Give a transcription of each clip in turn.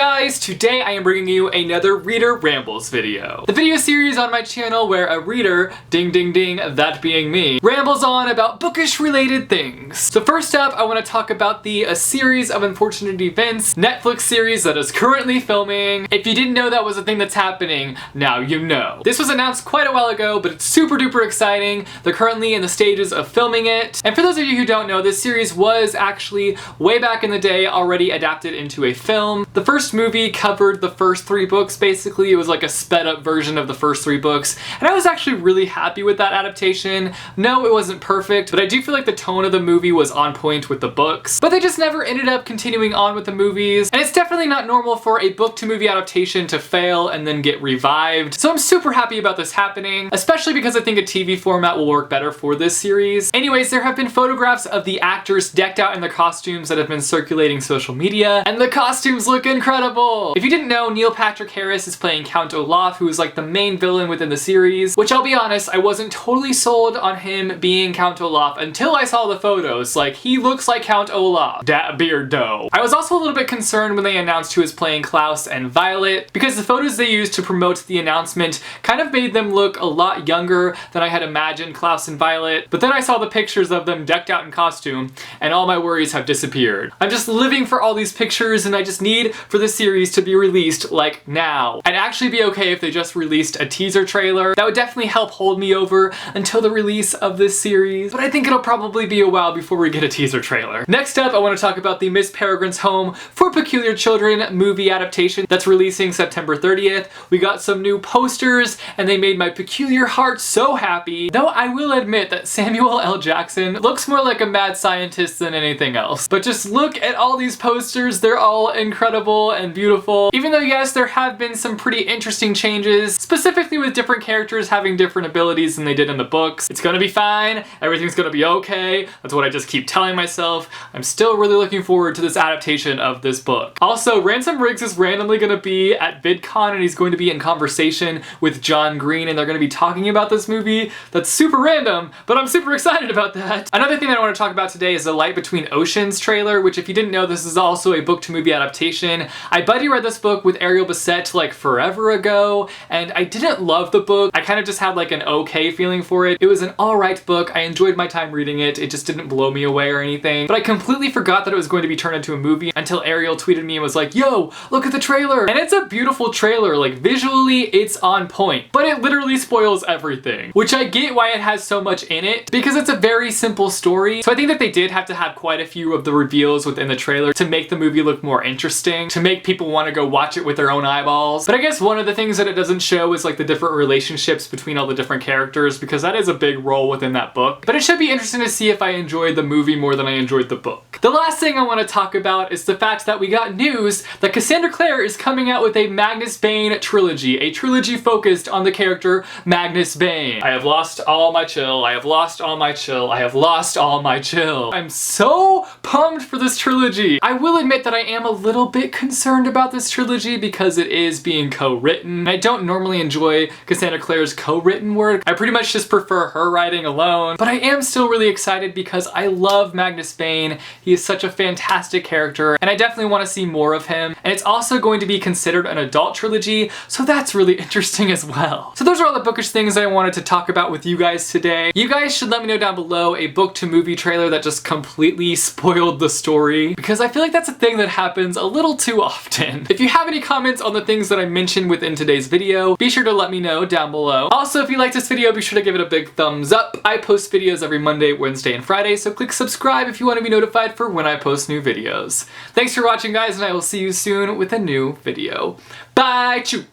guys, today I am bringing you another Reader Rambles video. The video series on my channel where a reader, ding ding ding, that being me, rambles on about bookish related things. So first up, I want to talk about the A Series of Unfortunate Events Netflix series that is currently filming. If you didn't know that was a thing that's happening, now you know. This was announced quite a while ago, but it's super duper exciting. They're currently in the stages of filming it. And for those of you who don't know, this series was actually way back in the day already adapted into a film. The first movie covered the first 3 books, basically. It was like a sped up version of the first 3 books. And I was actually really happy with that adaptation. No, it wasn't perfect, but I do feel like the tone of the movie was on point with the books. But they just never ended up continuing on with the movies. And it's definitely not normal for a book to movie adaptation to fail and then get revived. So I'm super happy about this happening, especially because I think a TV format will work better for this series. Anyways, there have been photographs of the actors decked out in their costumes that have been circulating social media, and the costumes look incredible! If you didn't know, Neil Patrick Harris is playing Count Olaf, who is like the main villain within the series, which I'll be honest, I wasn't totally sold on him being Count Olaf until I saw the photos. Like, he looks like Count Olaf. Dat beardo. I was also a little bit concerned when they announced who was playing Klaus and Violet, because the photos they used to promote the announcement kind of made them look a lot younger than I had imagined Klaus and Violet, but then I saw the pictures of them decked out in costume, and all my worries have disappeared. I'm just living for all these pictures, and I just need for this series to be released, like, now. I'd actually be okay if they just released a teaser trailer. That would definitely help hold me over until the release of this series, but I think it'll probably be a while before we get a teaser trailer. Next up, I want to talk about the Miss Peregrine's Home for Peculiar Children movie adaptation that's releasing September 30th. We got some new posters, and they made my peculiar heart so happy, though I will admit that Samuel L. Jackson looks more like a mad scientist than anything else. But just look at all these posters, they're all incredible and beautiful. Even though yes, there have been some pretty interesting changes, specifically with different characters having different abilities than they did in the books. It's gonna be fine, everything's gonna be okay. That's what I just keep telling myself. I'm still really looking forward to this adaptation of this book. Also, Ransom Riggs is randomly gonna be at VidCon, and he's going to be in conversation with John Green, and they're gonna be talking about this movie. That's super random, but I'm super excited about that. Another thing that I want to talk about today is the Light Between Oceans trailer, which if you didn't know, this is also a book to movie adaptation. I buddy read this book with Ariel Bissett like forever ago, and I didn't love the book. I kind of just had like an okay feeling for it. It was an alright book. I enjoyed my time reading it. It just didn't blow me away or anything. But I completely forgot that it was going to be turned into a movie until Ariel tweeted me and was like, yo, look at the trailer! And it's a beautiful trailer. Like, visually, it's on point. But it literally spoils everything. Which I get why it has so much in it, because it's a very simple story. So I think that they did have to have quite a few of the reveals within the trailer to make the movie look more interesting, to make people want to go watch it with their own eyeballs. But I guess one of the things that it doesn't show is like the different relationships between all the different characters, because that is a big role within that book. But it should be interesting to see if I enjoyed the movie more than I enjoyed the book. The last thing I want to talk about is the fact that we got news that Cassandra Clare is coming out with a Magnus Bane trilogy, a trilogy focused on the character Magnus Bane. I have lost all my chill, I have lost all my chill, I have lost all my chill. I'm so pumped for this trilogy. I will admit that I am a little bit concerned about this trilogy because it is being co-written. I don't normally enjoy Cassandra Clare's co-written work. I pretty much just prefer her writing alone, but I am still really excited because I love Magnus Bane. He is such a fantastic character, and I definitely want to see more of him. And it's also going to be considered an adult trilogy, so that's really interesting as well. So those are all the bookish things I wanted to talk about with you guys today. You guys should let me know down below a book to movie trailer that just completely spoiled the story, because I feel like that's a thing that happens a little too often. If you have any comments on the things that I mentioned within today's video, be sure to let me know down below. Also, if you liked this video, be sure to give it a big thumbs up. I post videos every Monday, Wednesday, and Friday, so click subscribe if you want to be notified for when I post new videos. Thanks for watching, guys, and I will see you soon with a new video. Bye! Choo!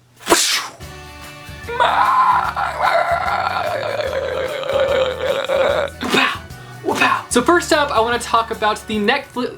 So first up, I want to talk about the Netflix.